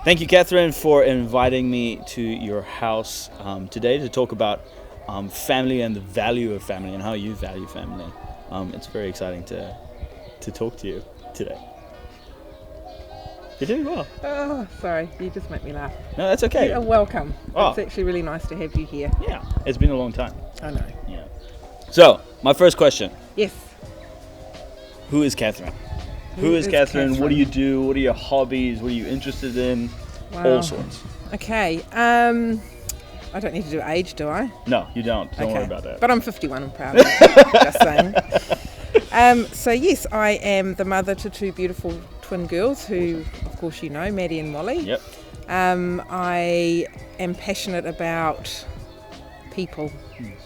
Thank you, Katherine, for inviting me to your house today to talk about family and the value of family and how you value family. It's very exciting to talk to you today. You're doing well. Oh, sorry, you just make me laugh. No, that's okay. You are welcome. Oh. It's actually really nice to have you here. Yeah, it's been a long time. I know. Yeah. So, my first question. Yes. Who is Katherine? Who is Katherine? What do you do? What are your hobbies? What are you interested in? Wow. All sorts. Okay. I don't need to do age, do I? No, you don't. Don't Okay. worry about that. But I'm 51, I'm proud of it. Just saying. So yes, I am the mother to two beautiful twin girls who, of course, you know, Maddie and Molly. Yep. I am passionate about people.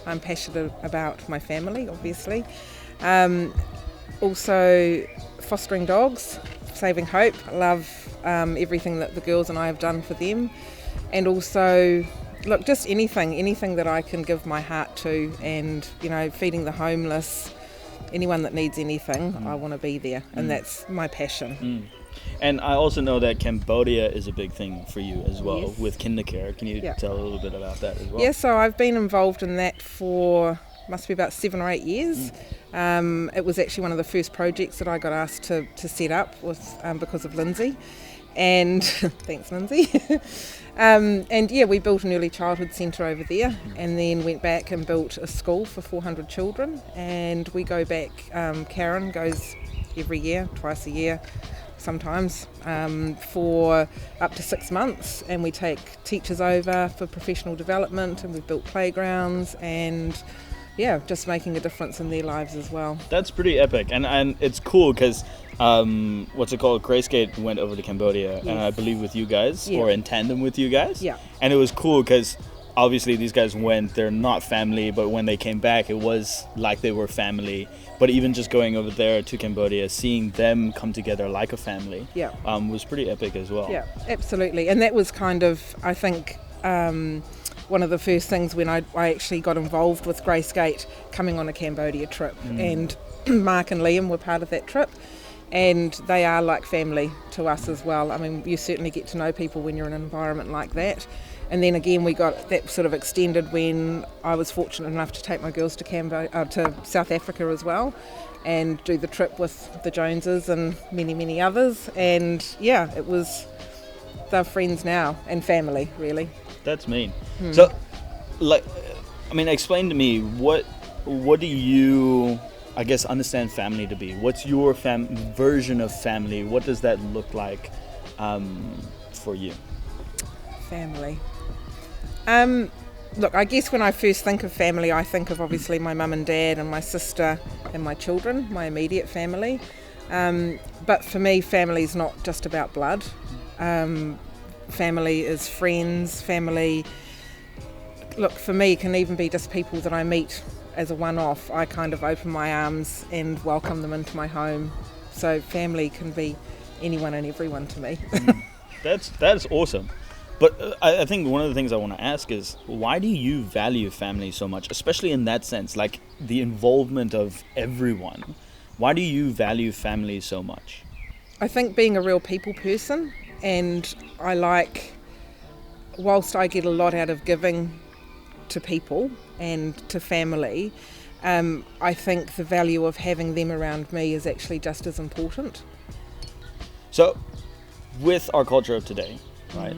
I'm passionate about my family, obviously. Also fostering dogs, Saving Hope. I love everything that the girls and I have done for them. And also, look, just anything that I can give my heart to, and, you know, feeding the homeless, anyone that needs anything, I want to be there. And that's my passion. And I also know that Cambodia is a big thing for you as well, Yes. with kindercare. Can you tell a little bit about that as well? Yeah, so I've been involved in that for, must be about 7 or 8 years. It was actually one of the first projects that I got asked to set up because of Lindsay. And thanks, Lindsay. And yeah, we built an early childhood centre over there, and then went back and built a school for 400 children. And we go back, Karen goes every year, twice a year sometimes, for up to 6 months, and we take teachers over for professional development, and we've built playgrounds, and yeah, just making a difference in their lives as well. That's pretty epic, and it's cool because Graysgate went over to Cambodia, and I believe with you guys, or in tandem with you guys. Yeah. And it was cool because obviously these guys went, they're not family, but when they came back, it was like they were family. But even just going over there to Cambodia, seeing them come together like a family, was pretty epic as well. Yeah, absolutely. And that was kind of, I think, one of the first things when I actually got involved with Graysgate, coming on a Cambodia trip. And Mark and Liam were part of that trip. And they are like family to us as well. I mean, you certainly get to know people when you're in an environment like that. And then again, we got that sort of extended when I was fortunate enough to take my girls to to South Africa as well, and do the trip with the Joneses and many, many others. And yeah, they're friends now and family, really. That's mean. So, explain to me, what do you, I guess, understand family to be? What's your version of family? What does that look like for you? Family. Look, I guess when I first think of family, I think of obviously my mum and dad and my sister and my children, my immediate family. But for me, family is not just about blood. Family is friends. Family, look, for me, can even be just people that I meet as a one-off. I kind of open my arms and welcome them into my home. So family can be anyone and everyone to me. That's awesome. But I think one of the things I want to ask is, why do you value family so much, especially in that sense, like the involvement of everyone? Why do you value family so much? I think being a real people person, and I like, whilst I get a lot out of giving to people and to family, I think the value of having them around me is actually just as important. So, with our culture of today, right?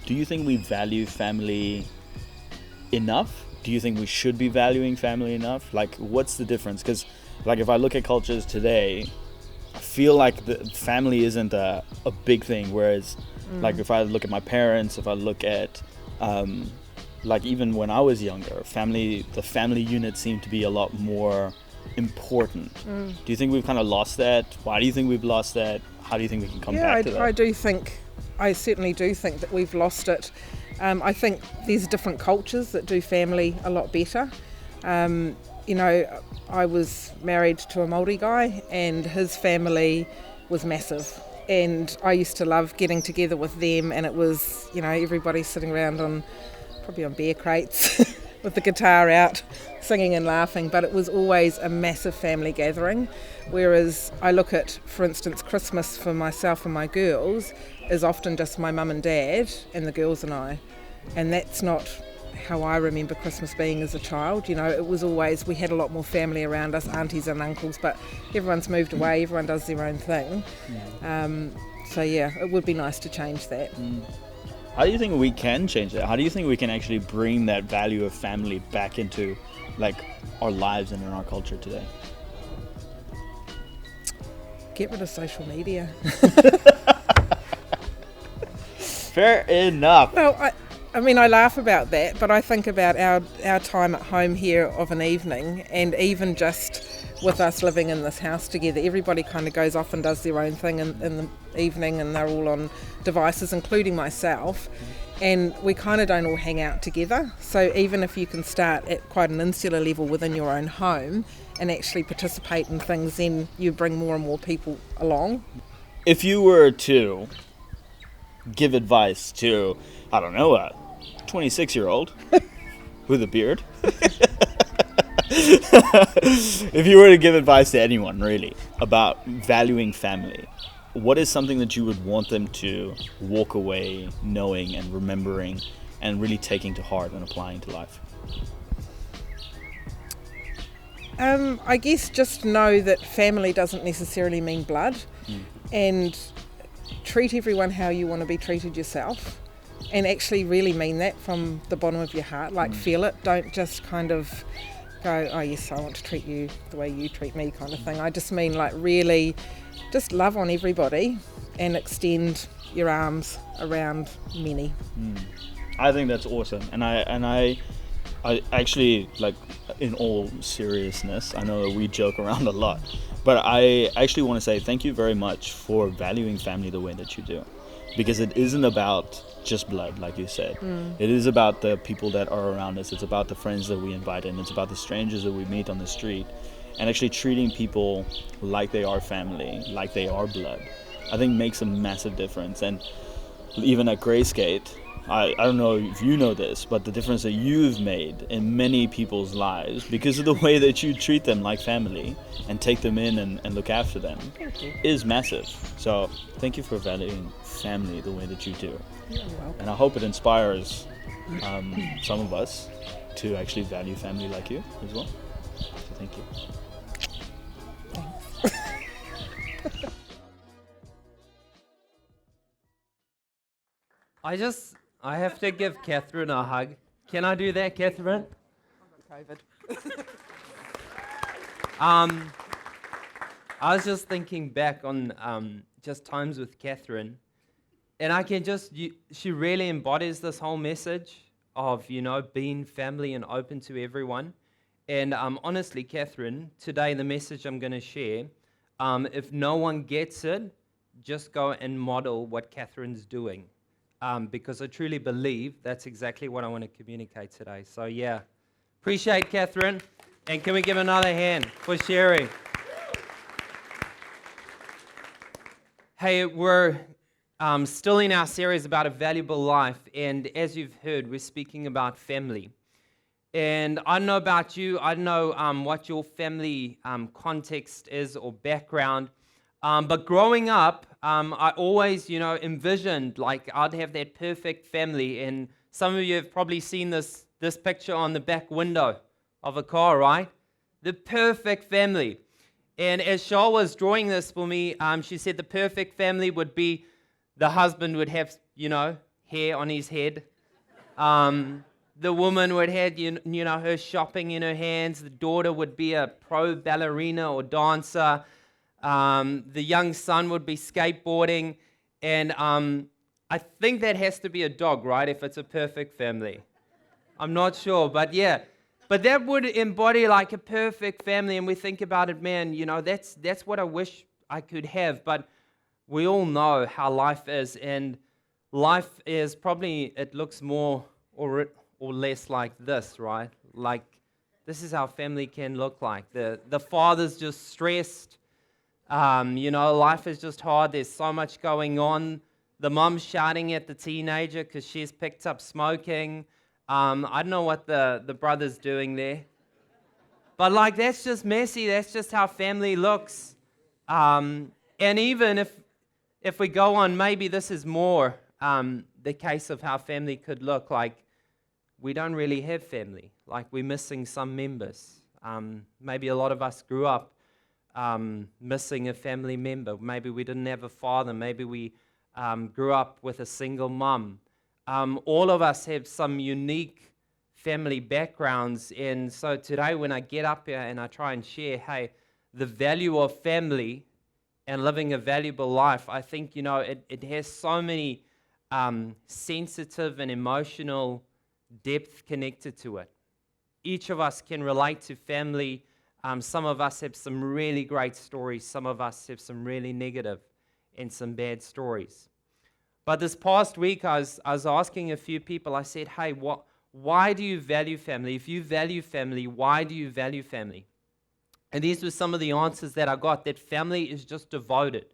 Do you think we value family enough? Do you think we should be valuing family enough? Like, what's the difference? Because, like, if I look at cultures today, I feel like the family isn't a big thing. Whereas, like, if I look at my parents, if I look at, like, even when I was younger, the family unit seemed to be a lot more important. Do you think we've kind of lost that? Why do you think we've lost that? How do you think we can come back to that? I certainly do think that we've lost it. I think there's different cultures that do family a lot better. You know, I was married to a Māori guy, and his family was massive. And I used to love getting together with them, and it was, you know, everybody sitting around probably on beer crates with the guitar out, singing and laughing, but it was always a massive family gathering. Whereas I look at, for instance, Christmas for myself and my girls, is often just my mum and dad and the girls and I. And that's not how I remember Christmas being as a child. You know, it was always, we had a lot more family around us, aunties and uncles, but everyone's moved away, everyone does their own thing. So yeah, it would be nice to change that. How do you think we can change that? How do you think we can actually bring that value of family back into like our lives and in our culture today? Get rid of social media. Fair enough. Well, I mean, I laugh about that, but I think about our time at home here of an evening, and even just with us living in this house together, everybody kind of goes off and does their own thing in the evening, and they're all on devices, including myself, and we kind of don't all hang out together. So even if you can start at quite an insular level within your own home and actually participate in things, then you bring more and more people along. If you were to give advice to, I don't know, a 26-year-old with a beard, if you were to give advice to anyone really about valuing family, what is something that you would want them to walk away knowing and remembering and really taking to heart and applying to life? I guess just know that family doesn't necessarily mean blood, and treat everyone how you want to be treated yourself, and actually really mean that from the bottom of your heart. Like, feel it. Don't just kind of go, oh yes, I want to treat you the way you treat me kind of thing. I just mean, like, really just love on everybody and extend your arms around many. I think that's awesome, and I actually, like, in all seriousness, I know that we joke around a lot, but I actually want to say thank you very much for valuing family the way that you do, because it isn't about just blood, like you said. It is about the people that are around us. It's about the friends that we invite in. It's about the strangers that we meet on the street, and actually treating people like they are family, like they are blood, I think makes a massive difference. And even at Grayscape, I don't know if you know this, but the difference that you've made in many people's lives because of the way that you treat them like family and take them in and look after them is massive. So thank you for valuing family the way that you do. You're welcome. And I hope it inspires some of us to actually value family like you as well. So thank you. I have to give Katherine a hug. Can I do that, Katherine? COVID. I was just thinking back on just times with Katherine, and I can she really embodies this whole message of, being family and open to everyone. And honestly, Katherine, today the message I'm going to share, if no one gets it, just go and model what Katherine's doing. Because I truly believe that's exactly what I want to communicate today. So yeah, appreciate Katherine, and can we give another hand for sharing? Hey, we're still in our series about a valuable life, and as you've heard, we're speaking about family. And I don't know about you, I don't know what your family context is or background, but growing up, I always, envisioned like I'd have that perfect family. And some of you have probably seen this picture on the back window of a car, right? The perfect family. And as Shaw was drawing this for me, she said the perfect family would be the husband would have, hair on his head. The woman would have, her shopping in her hands. The daughter would be a pro ballerina or dancer. The young son would be skateboarding, and I think that has to be a dog, right, if it's a perfect family. I'm not sure, but yeah. But that would embody like a perfect family, and we think about it, man, that's what I wish I could have, but we all know how life is, and life is probably, it looks more or less like this, right? Like, this is how family can look like. The father's just stressed. Life is just hard. There's so much going on. The mom's shouting at the teenager because she's picked up smoking. I don't know what the brother's doing there. But like, that's just messy. That's just how family looks. And even if we go on, maybe this is more the case of how family could look. Like, we don't really have family. Like, we're missing some members. Maybe a lot of us grew up missing a family member. Maybe we didn't have a father. Maybe we grew up with a single mum. All of us have some unique family backgrounds. And so today when I get up here and I try and share, hey, the value of family and living a valuable life, I think, it has so many sensitive and emotional depth connected to it. Each of us can relate to family. Some of us have some really great stories. Some of us have some really negative and some bad stories. But this past week, I was asking a few people, I said, hey, why do you value family? If you value family, why do you value family? And these were some of the answers that I got, that family is just devoted.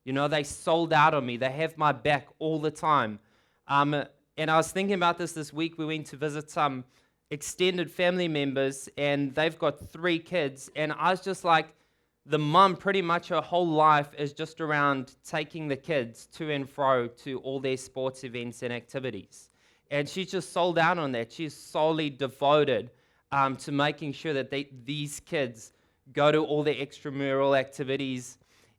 They sold out on me. They have my back all the time. And I was thinking about this week. We went to visit some extended family members, and they've got 3 kids. And I was just like, the mum, pretty much her whole life is just around taking the kids to and fro to all their sports events and activities. And she's just sold out on that. She's solely devoted to making sure that these kids go to all their extramural activities.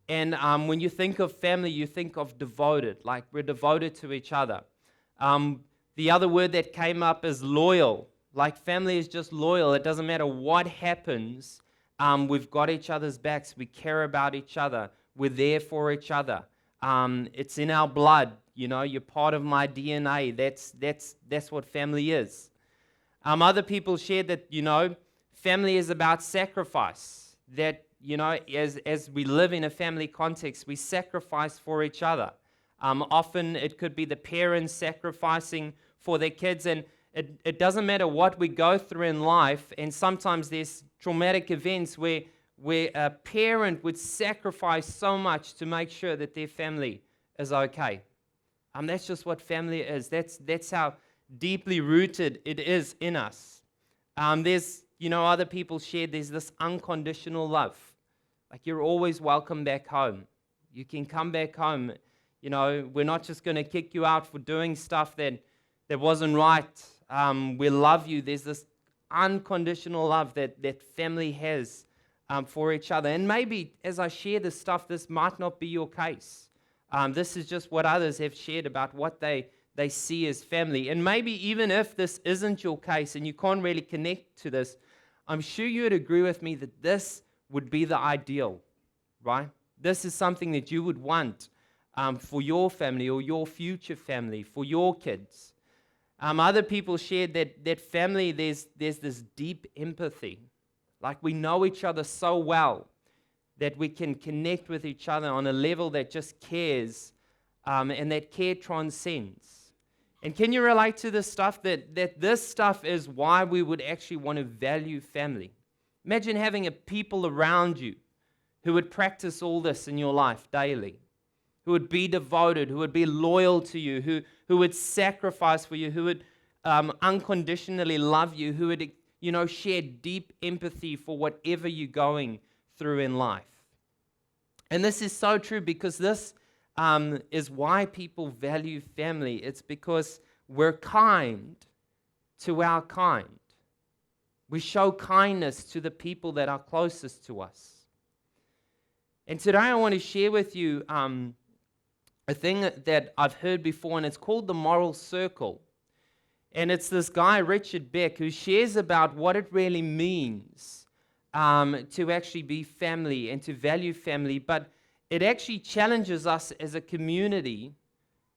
And when you think of family, you think of devoted, like we're devoted to each other. The other word that came up is loyal. Like, family is just loyal. It doesn't matter what happens. We've got each other's backs. We care about each other. We're there for each other. It's in our blood. You're part of my DNA. That's what family is. Other people shared that, family is about sacrifice. That, as we live in a family context, we sacrifice for each other. Often it could be the parents sacrificing for their kids, and it doesn't matter what we go through in life, and sometimes there's traumatic events where a parent would sacrifice so much to make sure that their family is okay. That's just what family is. That's how deeply rooted it is in us. There's, other people shared there's this unconditional love. Like, you're always welcome back home. You can come back home. We're not just going to kick you out for doing stuff that wasn't right. We love you. There's this unconditional love that family has for each other. And maybe as I share this stuff, this might not be your case. This is just what others have shared about what they see as family. And maybe even if this isn't your case and you can't really connect to this, I'm sure you would agree with me that this would be the ideal, right? This is something that you would want for your family or your future family, for your kids. Other people shared that family, there's this deep empathy. Like, we know each other so well that we can connect with each other on a level that just cares, and that care transcends. And can you relate to this stuff, that this stuff is why we would actually want to value family? Imagine having a people around you who would practice all this in your life daily, who would be devoted, who would be loyal to you, who would sacrifice for you, who would unconditionally love you, who would share deep empathy for whatever you're going through in life. And this is so true, because this is why people value family. It's because we're kind to our kind. We show kindness to the people that are closest to us. And today I want to share with you a thing that I've heard before, and it's called the moral circle. And it's this guy, Richard Beck, who shares about what it really means to actually be family and to value family. But it actually challenges us as a community,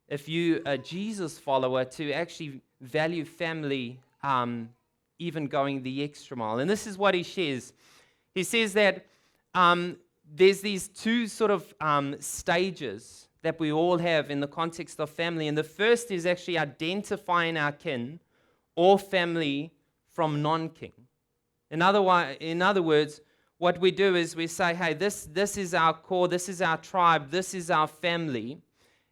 if you're a Jesus follower, to actually value family, even going the extra mile. And this is what he shares. He says that there's these 2 sort of stages that we all have in the context of family. And the first is actually identifying our kin or family from non-kin. In other words, what we do is we say, hey, this is our core, this is our tribe, this is our family.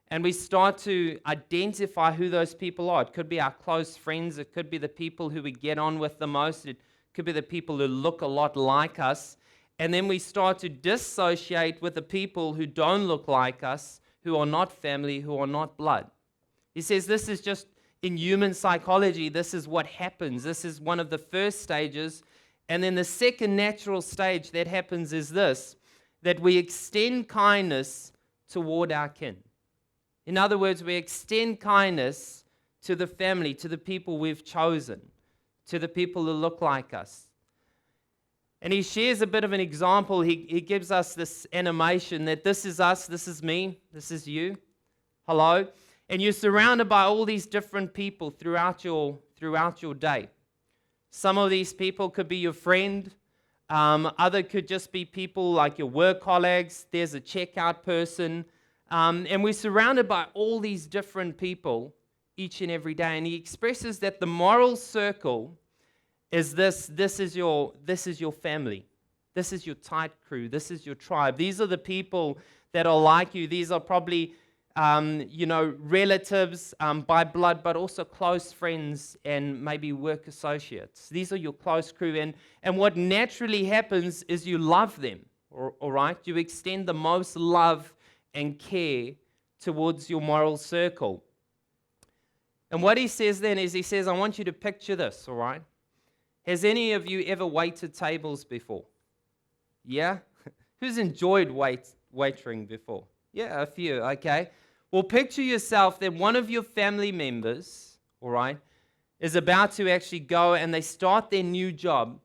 And we start to identify who those people are. It could be our close friends. It could be the people who we get on with the most. It could be the people who look a lot like us. And then we start to dissociate with the people who don't look like us, who are not family, who are not blood. He says this is just in human psychology, this is what happens. This is one of the first stages. And then the second natural stage that happens is this, that we extend kindness toward our kin. In other words, we extend kindness to the family, to the people we've chosen, to the people who look like us. And he shares a bit of an example. He gives us this animation that this is us, this is me, this is you. Hello? And you're surrounded by all these different people throughout your day. Some of these people could be your friend. Other could just be people like your work colleagues. There's a checkout person. And we're surrounded by all these different people each and every day. And he expresses that the moral circle is this is your family. This is your tight crew. This is your tribe. These are the people that are like you. These are probably, relatives by blood, but also close friends and maybe work associates. These are your close crew. And what naturally happens is you love them, all right? You extend the most love and care towards your moral circle. And what he says then is, he says, I want you to picture this, all right? Has any of you ever waited tables before? Yeah? Who's enjoyed waitering before? Yeah, a few, okay. Well, picture yourself that one of your family members, all right, is about to actually go and they start their new job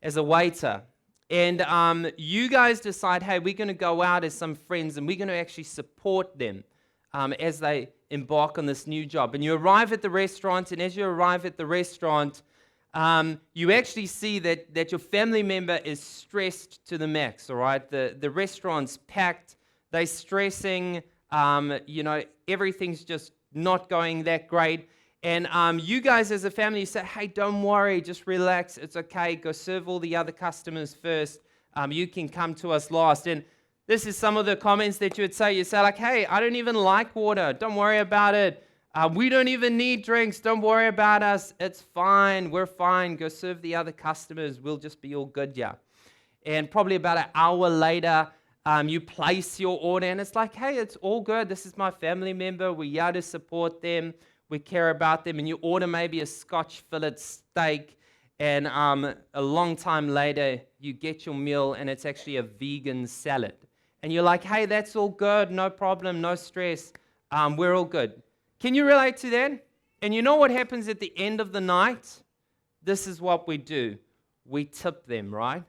as a waiter. And you guys decide, hey, we're going to go out as some friends and we're going to actually support them as they embark on this new job. And you arrive at the restaurant, and as you arrive at the restaurant, you actually see that your family member is stressed to the max, all right? The restaurant's packed, they're stressing, everything's just not going that great. And you guys as a family say, hey, don't worry, just relax, it's okay, go serve all the other customers first. You can come to us last. And this is some of the comments that you would say. You say like, hey, I don't even like water, don't worry about it. We don't even need drinks. Don't worry about us. It's fine. We're fine. Go serve the other customers. We'll just be all good, yeah. And probably about an hour later, you place your order, and it's like, hey, it's all good. This is my family member. We're here to support them. We care about them. And you order maybe a Scotch fillet steak, and a long time later, you get your meal, and it's actually a vegan salad. And you're like, hey, that's all good. No problem. No stress. We're all good. Can you relate to that? And you know what happens at the end of the night? This is what we do. We tip them, right?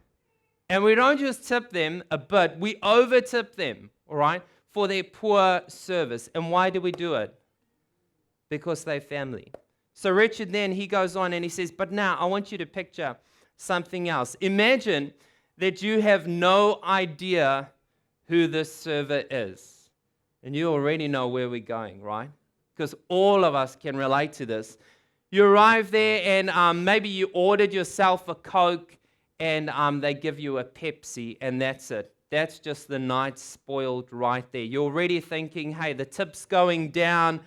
And we don't just tip them a bit, we over-tip them, all right, for their poor service. And why do we do it? Because they're family. So Richard then, he goes on and he says, but now I want you to picture something else. Imagine that you have no idea who this server is. And you already know where we're going, right? Because all of us can relate to this. You arrive there and maybe you ordered yourself a Coke and they give you a Pepsi and that's it. That's just the night spoiled right there. You're already thinking, hey, the tip's going down.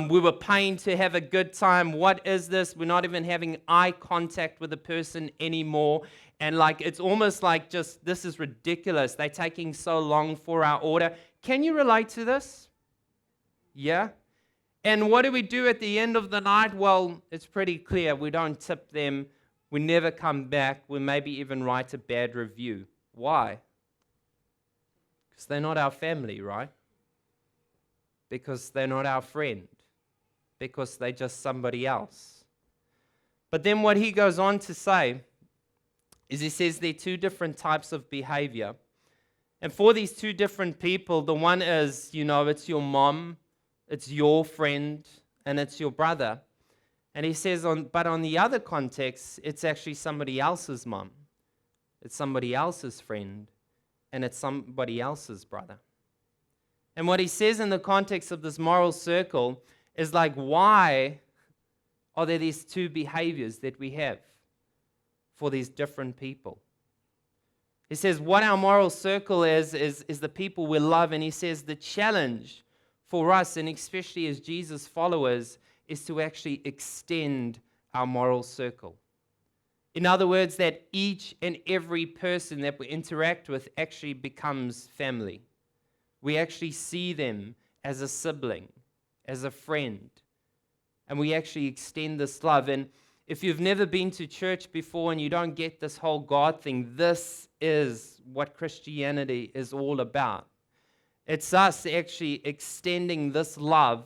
We were paying to have a good time. What is this? We're not even having eye contact with the person anymore. And like it's almost like just, this is ridiculous. They're taking so long for our order. Can you relate to this? Yeah? And what do we do at the end of the night? Well, it's pretty clear. We don't tip them. We never come back. We maybe even write a bad review. Why? Because they're not our family, right? Because they're not our friend. Because they're just somebody else. But then what he goes on to say is he says there are two different types of behavior. And for these two different people, the one is, it's your mom, it's your friend, and it's your brother. And he says, but on the other context, it's actually somebody else's mom. It's somebody else's friend, and it's somebody else's brother. And what he says in the context of this moral circle is like, why are there these two behaviors that we have for these different people? He says what our moral circle is the people we love. And he says the challenge for us, and especially as Jesus followers, is to actually extend our moral circle. In other words, that each and every person that we interact with actually becomes family. We actually see them as a sibling, as a friend. And we actually extend this love. And if you've never been to church before and you don't get this whole God thing, this is what Christianity is all about. It's us actually extending this love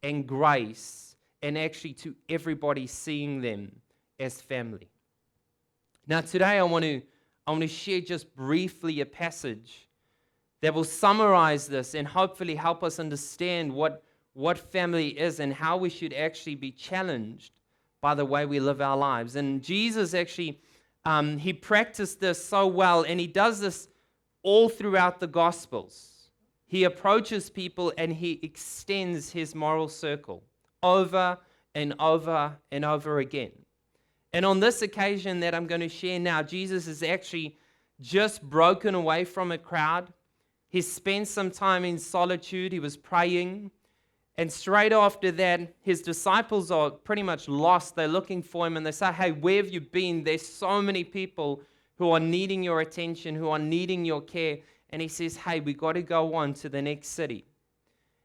and grace and actually to everybody seeing them as family. Now today I want to share just briefly a passage that will summarize this and hopefully help us understand what family is and how we should actually be challenged by the way we live our lives. And Jesus actually, he practiced this so well, and he does this all throughout the Gospels. He approaches people and he extends his moral circle over and over and over again. And on this occasion that I'm going to share now, Jesus is actually just broken away from a crowd. He spent some time in solitude. He was praying. And straight after that, his disciples are pretty much lost. They're looking for him and they say, hey, where have you been? There's so many people who are needing your attention, who are needing your care. And he says, hey, we got to go on to the next city.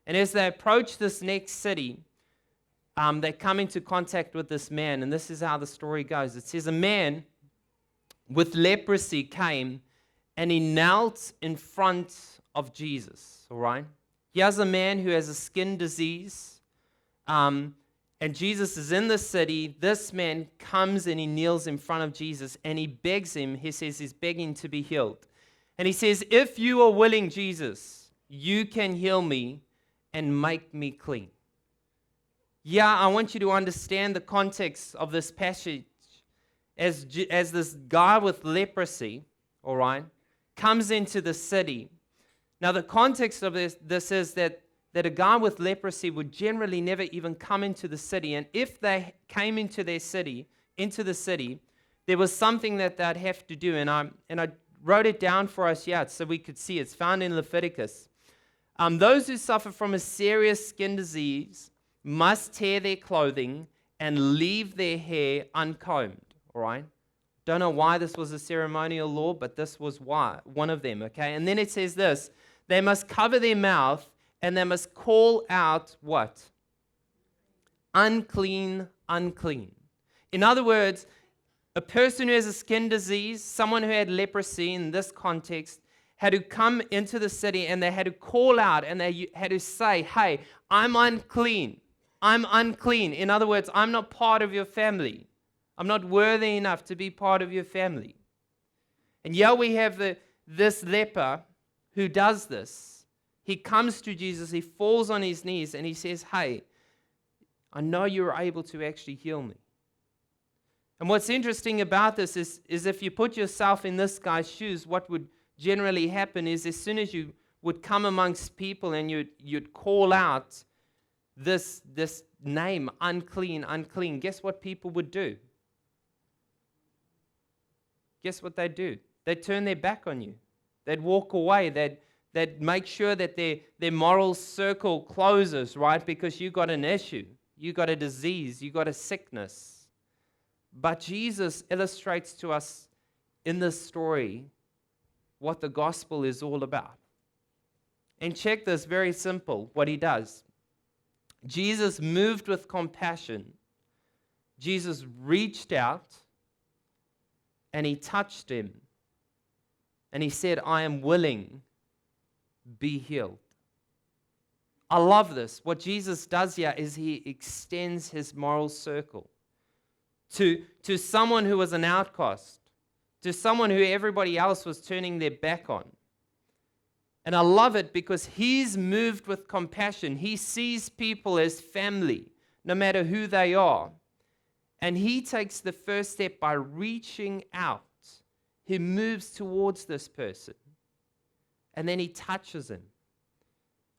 And as they approach this next city, they come into contact with this man. And this is how the story goes. It says, a man with leprosy came and he knelt in front of Jesus, all right? Here's a man who has a skin disease, and Jesus is in the city. This man comes and he kneels in front of Jesus, and he begs him. He says he's begging to be healed. And he says, if you are willing, Jesus, you can heal me and make me clean. Yeah, I want you to understand the context of this passage as this guy with leprosy, all right, comes into the city. Now, the context of this is that a guy with leprosy would generally never even come into the city. And if they came into the city, there was something that they'd have to do. And I wrote it down for us here so we could see. It's found in Leviticus. Those who suffer from a serious skin disease must tear their clothing and leave their hair uncombed. All right? Don't know why this was a ceremonial law, but this was one of them. Okay? And then it says this. They must cover their mouth and they must call out what? Unclean, unclean. In other words, a person who has a skin disease, someone who had leprosy in this context, had to come into the city and they had to call out and they had to say, hey, I'm unclean. I'm unclean. In other words, I'm not part of your family. I'm not worthy enough to be part of your family. And here we have this leper who does this. He comes to Jesus, he falls on his knees, and he says, hey, I know you're able to actually heal me. And what's interesting about this is if you put yourself in this guy's shoes, what would generally happen is as soon as you would come amongst people and you'd call out this name, unclean, unclean, guess what people would do? Guess what they'd do? They'd turn their back on you. They'd walk away. They'd make sure that their moral circle closes, right? Because you got an issue. You got a disease. You got a sickness. But Jesus illustrates to us in this story what the gospel is all about. And check this, very simple, what he does. Jesus moved with compassion. Jesus reached out and he touched him. And he said, I am willing, be healed. I love this. What Jesus does here is he extends his moral circle to someone who was an outcast, to someone who everybody else was turning their back on. And I love it because he's moved with compassion. He sees people as family, no matter who they are. And he takes the first step by reaching out. He moves towards this person. And then he touches him.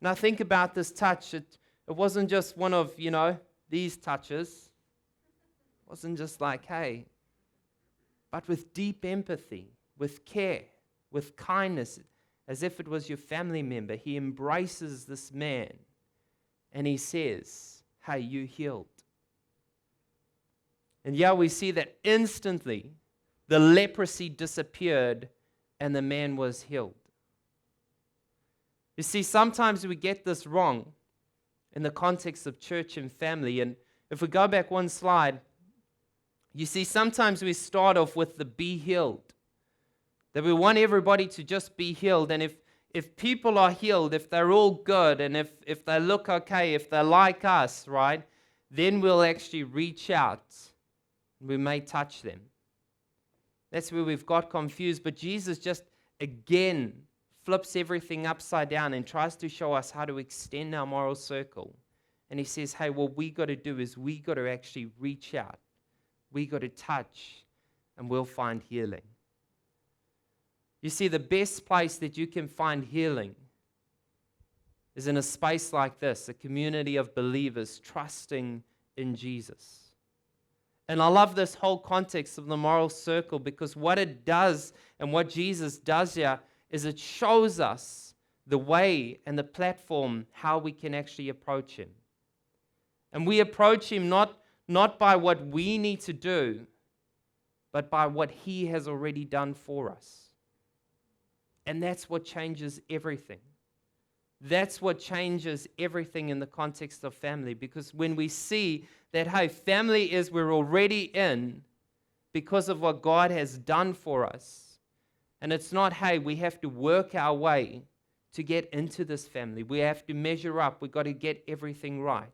And I think about this touch. It wasn't just one of, these touches. It wasn't just like, hey. But with deep empathy, with care, with kindness, as if it was your family member. He embraces this man. And he says, hey, you healed. And yeah, we see that instantly the leprosy disappeared and the man was healed. You see, sometimes we get this wrong in the context of church and family. And if we go back one slide, you see, sometimes we start off with the be healed. That we want everybody to just be healed. And if people are healed, if they're all good, and if they look okay, if they're like us, right, then we'll actually reach out. We may touch them. That's where we've got confused. But Jesus just, again, flips everything upside down and tries to show us how to extend our moral circle. And he says, hey, what we got to do is we got to actually reach out. We got to touch, and we'll find healing. You see, the best place that you can find healing is in a space like this, a community of believers trusting in Jesus. And I love this whole context of the moral circle, because what it does and what Jesus does here is it shows us the way and the platform how we can actually approach him. And we approach him not by what we need to do, but by what he has already done for us. And that's what changes everything. That's what changes everything in the context of family. Because when we see that, hey, family is we're already in because of what God has done for us. And it's not, hey, we have to work our way to get into this family. We have to measure up. We've got to get everything right.